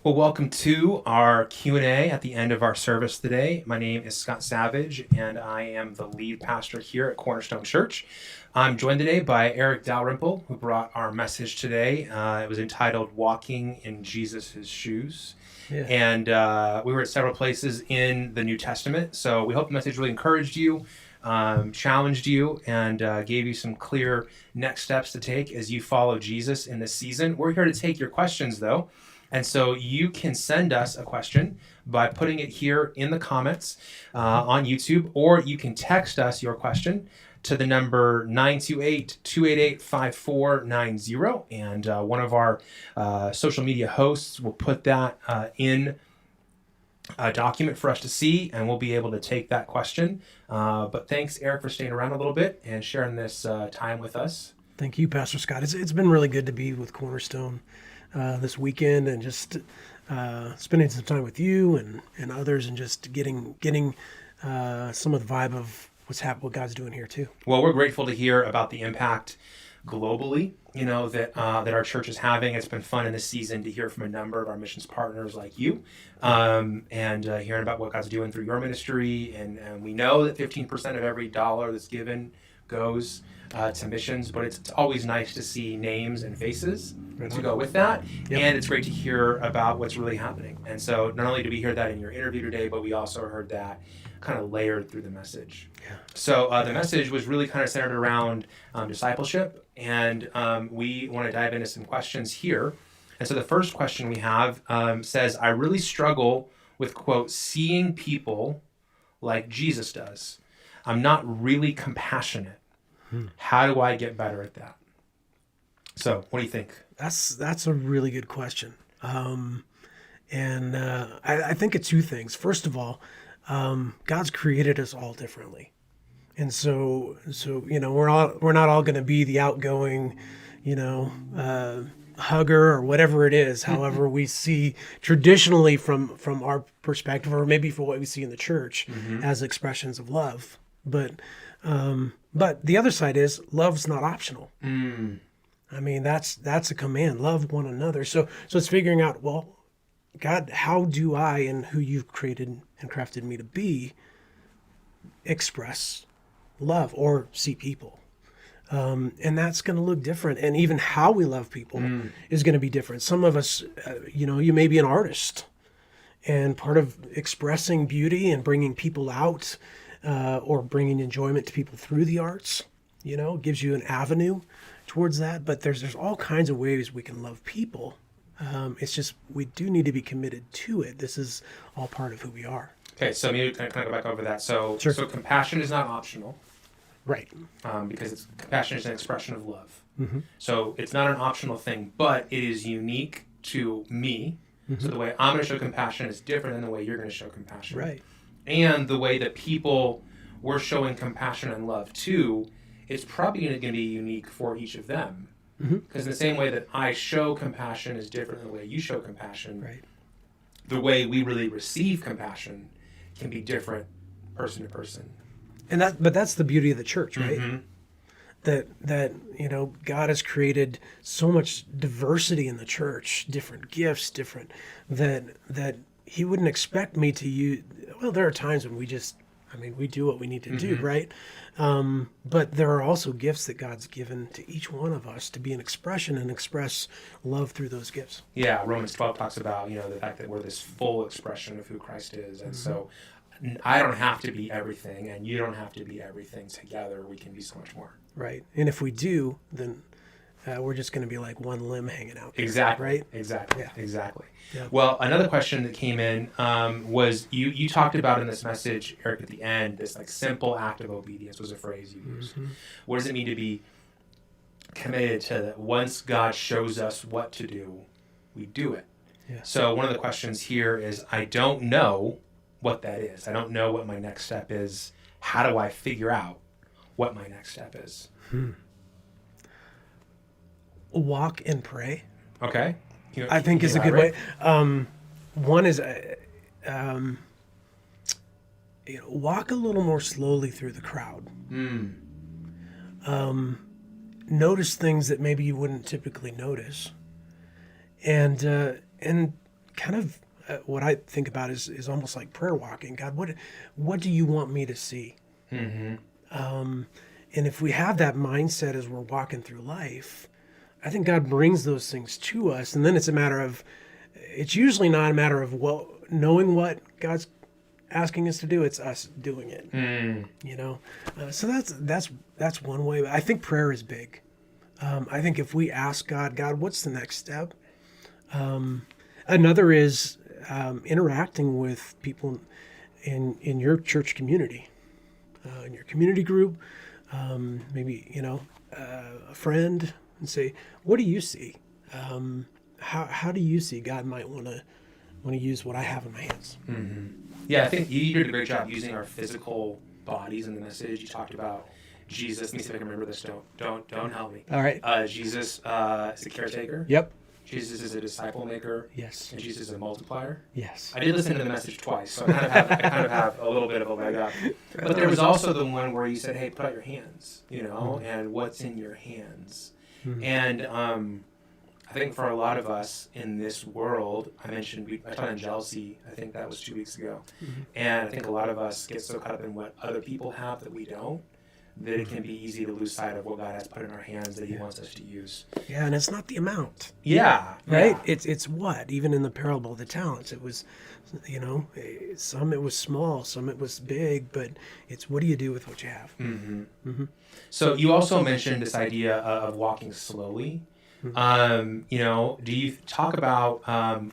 Well, welcome to our Q&A at the end of our service today. My name is Scott Savage, and I am the lead pastor here at Cornerstone Church. I'm joined today by Eric Dalrymple, who brought our message today. It was entitled Walking in Jesus' Shoes. Yeah. And we were at several places in the New Testament, so we hope the message really encouraged you, challenged you, and gave you some clear next steps to take as you follow Jesus in this season. We're here to take your questions, though. And so you can send us a question by putting it here in the comments on YouTube, or you can text us your question to the number 928-288-5490. And one of our social media hosts will put that in a document for us to see, and we'll be able to take that question. But thanks, Eric, for staying around a little bit and sharing this time with us. Thank you, Pastor Scott. It's been really good to be with Cornerstone this weekend, and just spending some time with you and others, and just getting some of the vibe of what God's doing here too. Well, we're grateful to hear about the impact globally, that our church is having. It's been fun in this season to hear from a number of our missions partners like you, and hearing about what God's doing through your ministry. And we know that 15% of every dollar that's given goes to missions, but it's always nice to see names and faces to go with that. Yep. And it's great to hear about what's really happening. And so not only did we hear that in your interview today, but we also heard that kind of layered through the message. Yeah. So the message was really kind of centered around discipleship, and we want to dive into some questions here. And so the first question we have says, I really struggle with, quote, seeing people like Jesus does. I'm not really compassionate. How do I get better at that? So what do you think? That's a really good question. And I think of two things. First of all, God's created us all differently. And so we're not all going to be the outgoing, hugger or whatever it is, however we see traditionally from our perspective, or maybe for what we see in the church as expressions of love. But the other side is love's not optional. I mean, that's a command. Love one another. So it's figuring out, well, God, how do I, and who you've created and crafted me to be, express love or see people? And that's going to look different. And even how we love people is going to be different. Some of us, you may be an artist, and part of expressing beauty and bringing people out, or bringing enjoyment to people through the arts, gives you an avenue towards that. But there's all kinds of ways we can love people. It's just we do need to be committed to it. This is all part of who we are. Okay, so maybe kind of go back over that. So, sure. So compassion is not optional. Right. Because compassion is an expression of love. Mm-hmm. So it's not an optional thing, but it is unique to me. Mm-hmm. So the way I'm going to show compassion is different than the way you're going to show compassion. Right. And the way that people we're showing compassion and love to, it's probably going to be unique for each of them. Because in the same way that I show compassion is different than the way you show compassion, right. The way we really receive compassion can be different person to person. But that's the beauty of the church, right? Mm-hmm. That God has created so much diversity in the church, different gifts, that He wouldn't expect me to use. Well, there are times when we do what we need to do, right? But there are also gifts that God's given to each one of us to be an expression and express love through those gifts. Yeah, Romans 12 talks about, the fact that we're this full expression of who Christ is. And so I don't have to be everything, and you don't have to be everything. Together, we can be so much more. Right. And if we do, then we're just going to be like one limb hanging out there, exactly. Right? Exactly. Yeah. Exactly. Yeah. Well, another question that came in was you talked about in this message, Eric, at the end, this like simple act of obedience was a phrase you used. What does it mean to be committed to that? Once God shows us what to do, we do it. Yeah. So one of the questions here is, I don't know what that is. I don't know what my next step is. How do I figure out what my next step is? Walk and pray. Okay. I think is a good way. One is walk a little more slowly through the crowd. Notice things that maybe you wouldn't typically notice, and kind of what I think about is almost like prayer walking. God, what do you want me to see? Mm-hmm. And if we have that mindset as we're walking through life, I think God brings those things to us. And then it's usually not a matter of knowing what God's asking us to do. It's us doing it. So that's one way. I think prayer is big. I think if we ask God, what's the next step? Another is interacting with people in your church community, in your community group, maybe a friend, and say, what do you see? How do you see God might want to use what I have in my hands? Mm-hmm. Yeah, I think you did a great job using our physical bodies in the message. You talked about Jesus. Let me see if I can remember this. Don't help me. All right. Jesus is a caretaker. Yep. Jesus is a disciple maker. Yes. And Jesus is a multiplier. Yes. I did listen to the message twice, so I kind of have a little bit of a leg up. But there was also the one where you said, "Hey, put out your hands," and what's in your hands. Mm-hmm. And I think for a lot of us in this world, I taught on jealousy. I think that was 2 weeks ago, and I think a lot of us get so caught up in what other people have that we don't, that it can be easy to lose sight of what God has put in our hands that He wants us to use. Yeah, and it's not the amount. Yeah. Right? Yeah. It's what? Even in the parable of the talents, it was, some it was small, some it was big, but it's what do you do with what you have? Mm-hmm. Mm-hmm. So you also mentioned this idea of walking slowly. Mm-hmm. Do you talk about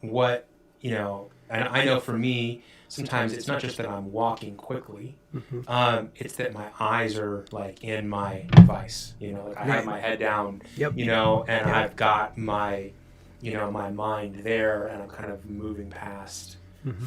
what, and I know for me, sometimes it's not just that I'm walking quickly. Mm-hmm. It's that my eyes are like in my device, I have my head down, and I've got my, my mind there, and I'm kind of moving past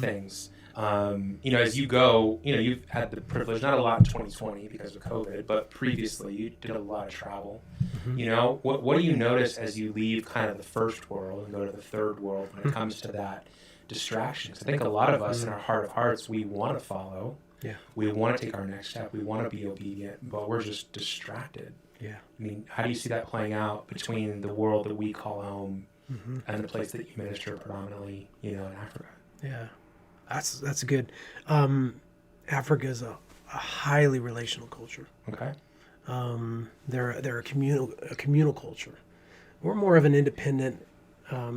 things. As you go, you've had the privilege, not a lot in 2020 because of COVID, but previously you did a lot of travel. Mm-hmm. What do you notice as you leave kind of the first world and go to the third world when it comes to that distractions? I think a lot of us in our heart of hearts, we want to follow. Yeah. We want to take our next step. We want to be obedient, but we're just distracted. Yeah. I mean, how do you see that playing out between the world that we call home and the place that you minister predominantly, in Africa? Yeah. That's good. Africa is a highly relational culture. Okay. They're a communal culture. We're more of an independent,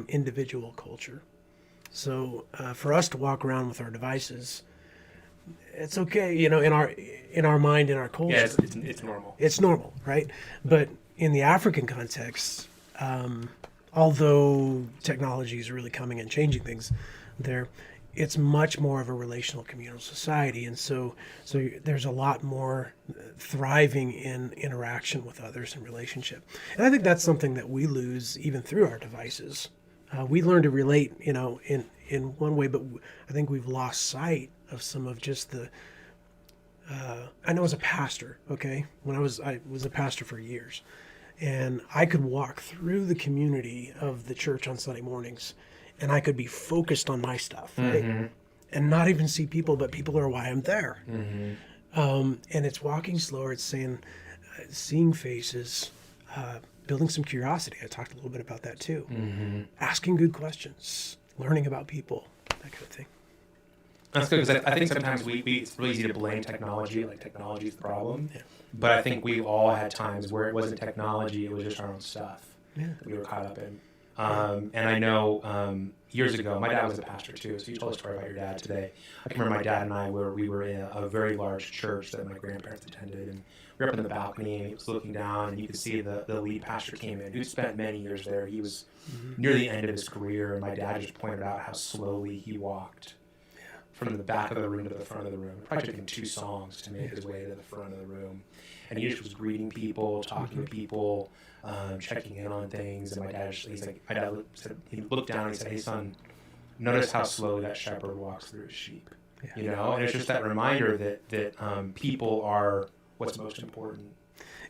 individual culture. So for us to walk around with our devices, it's okay, in our mind, in our culture. Yeah, it's normal. It's normal, right? But in the African context, although technology is really coming and changing things there, it's much more of a relational communal society. And so there's a lot more thriving in interaction with others and relationship. And I think that's something that we lose even through our devices. We learn to relate, in one way, but I think we've lost sight of some of just the, I know as a pastor, okay, I was a pastor for years, and I could walk through the community of the church on Sunday mornings, and I could be focused on my stuff, right? And not even see people, but people are why I'm there. And it's walking slower. It's seeing faces, building some curiosity. I talked a little bit about that too. Asking good questions, learning about people, that kind of thing. That's good, because I think sometimes it's really easy to blame technology, like technology is the problem. Yeah. But I think we all had times where it wasn't technology, it was just our own stuff that we were caught up in. And I know years ago, my dad was a pastor too, so you told a story about your dad today. I can remember my dad and I we were in a very large church that my grandparents attended, and we were up in the balcony, and he was looking down, and you could see the lead pastor came in, who spent many years there. He was near the end of his career, and my dad just pointed out how slowly he walked from the back of the room to the front of the room. It probably took him 2 songs to make his way to the front of the room. And he just was greeting people, talking to people, checking in on things. And my dad he looked down and he said, "Hey son, notice how slowly that shepherd walks through his sheep." Yeah. And it's just that reminder that people are what's most important.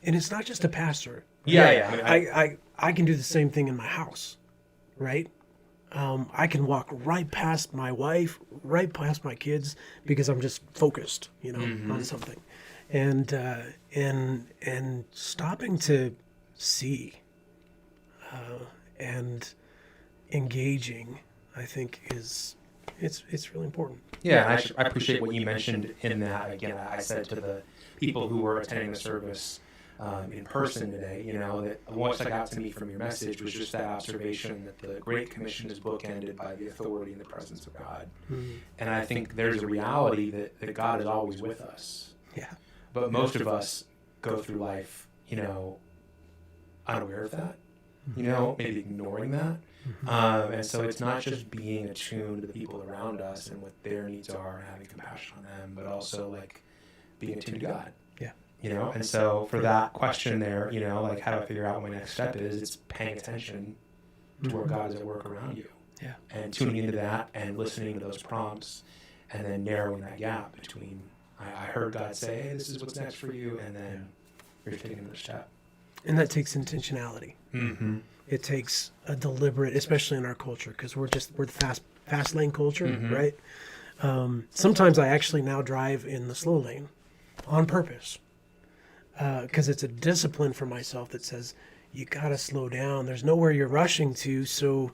And it's not just a pastor. Yeah. I can do the same thing in my house, right? I can walk right past my wife, right past my kids, because I'm just focused, on something, and stopping to see, and engaging. I think it's really important. Yeah, and I appreciate what you mentioned in that. Again, I said to the people who were attending the service in person today, that what stuck out to me from your message was just that observation that the Great Commission is bookended by the authority and the presence of God. Mm-hmm. And I think there's a reality that God is always with us. Yeah. But most of us go through life, unaware of that, maybe ignoring that. Mm-hmm. And so it's not just being attuned to the people around us and what their needs are and having compassion on them, but also like being attuned to God. Yeah. And so for that question there, like how do I figure out what my next step is? It's paying attention to where God is at work around you. Yeah. And tuning into that and listening to those prompts and then narrowing that gap between I heard God say, hey, this is what's next for you, and then you're taking another step. And that takes intentionality. Mm-hmm. It takes a deliberate, especially in our culture, because we're the fast lane culture, mm-hmm. right? Sometimes I actually now drive in the slow lane on purpose, because it's a discipline for myself that says you got to slow down. There's nowhere you're rushing to, so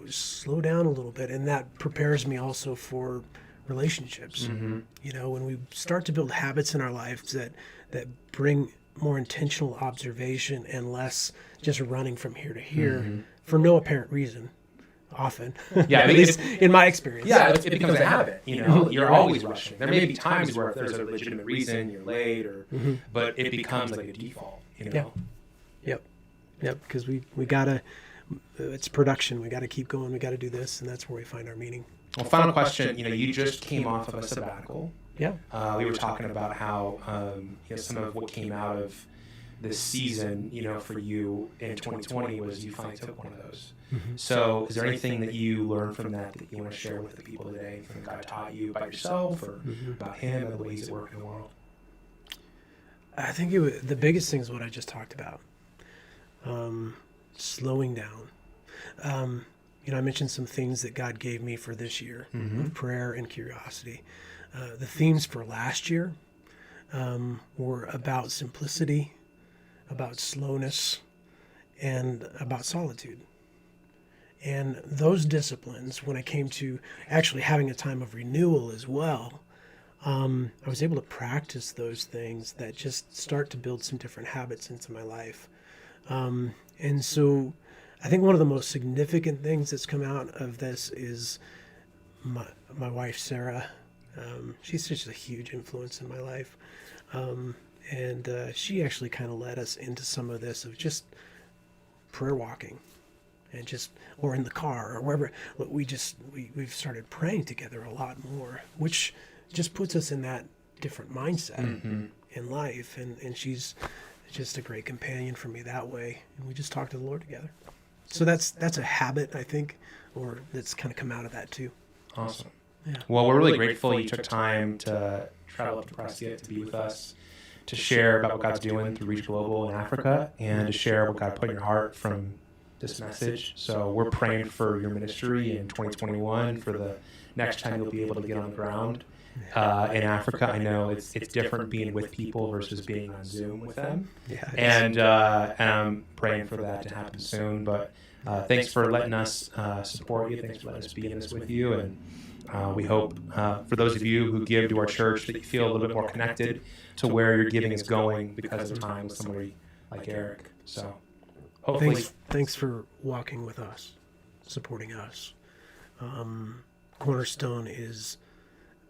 slow down a little bit, and that prepares me also for relationships. Mm-hmm. When we start to build habits in our lives that bring more intentional observation and less just running from here to here mm-hmm. for no apparent reason, often. Yeah, at least in my experience. Yeah, it becomes a habit. You're always rushing. There may be times where if there's a legitimate reason you're late, mm-hmm. but it becomes like a default. Yep. Because we gotta. It's production. We got to keep going. We got to do this, and that's where we find our meaning. Well, final question. You just came off of a sabbatical. Yeah. We were talking about how some of what came out of this season, for you in 2020 was you finally took one of those. Mm-hmm. So is there anything that you learned from that you want to share with the people today? Anything God taught you about yourself or mm-hmm. about Him and the ways that work in the world? I think the biggest thing is what I just talked about. Slowing down. I mentioned some things that God gave me for this year mm-hmm. of prayer and curiosity. The themes for last year were about simplicity, about slowness, and about solitude. And those disciplines, when I came to actually having a time of renewal as well, I was able to practice those things that just start to build some different habits into my life. And so I think one of the most significant things that's come out of this is my wife, Sarah. She's such a huge influence in my life. And she actually kind of led us into some of this of just prayer walking and or in the car or wherever. We've started praying together a lot more, which just puts us in that different mindset mm-hmm. in life. And she's just a great companion for me that way. And we just talk to the Lord together. So that's a habit, I think, or that's kind of come out of that too. Awesome. Yeah. Well, we're really grateful you took time to travel up to Prescott to be with us, to share about what God's doing through Reach Global in Africa, and to share what God put in your heart from this message. So we're praying for your ministry in 2021, for the next time you'll be able to get on the ground in Africa. I know it's different being with people versus being on Zoom with them. Yeah, and I'm praying for that to happen soon. But thanks for letting us support you. Thanks for letting us be in this with you. And we hope for those of you who give to our church that you feel a little bit more connected to where your giving is going because of time with somebody like Eric. So hopefully. Thanks for walking with us, supporting us. Cornerstone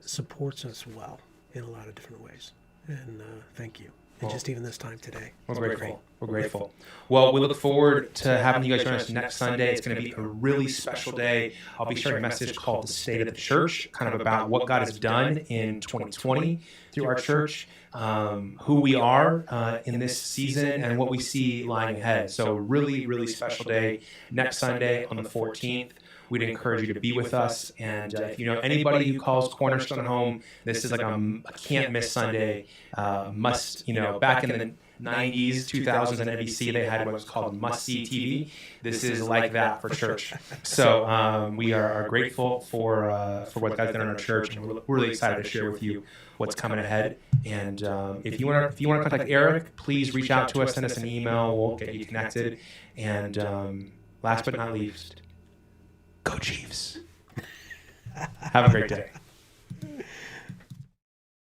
supports us well in a lot of different ways. And thank you. And just even this time today. We're grateful. Well, we look forward to having you guys join us next Sunday. It's going to be a really special day. I'll be sharing a message called The State of the Church, kind of about what God has done in 2020 through our church, who we are in this season, and what we see lying ahead. So really, really special day next Sunday on the 14th. We'd encourage you to be with us. And if you know anybody who calls Cornerstone home, this is like a can't-miss Sunday. Back in the 90s, 2000s on NBC, they had what was called must-see TV. This is like that for church. So we are grateful for what God's done in our church, and we're really excited to share with you what's coming ahead. And if you want to contact Eric, please reach out to us, send us an email. We'll get you connected. And last but not least, Go Chiefs. Have a great day.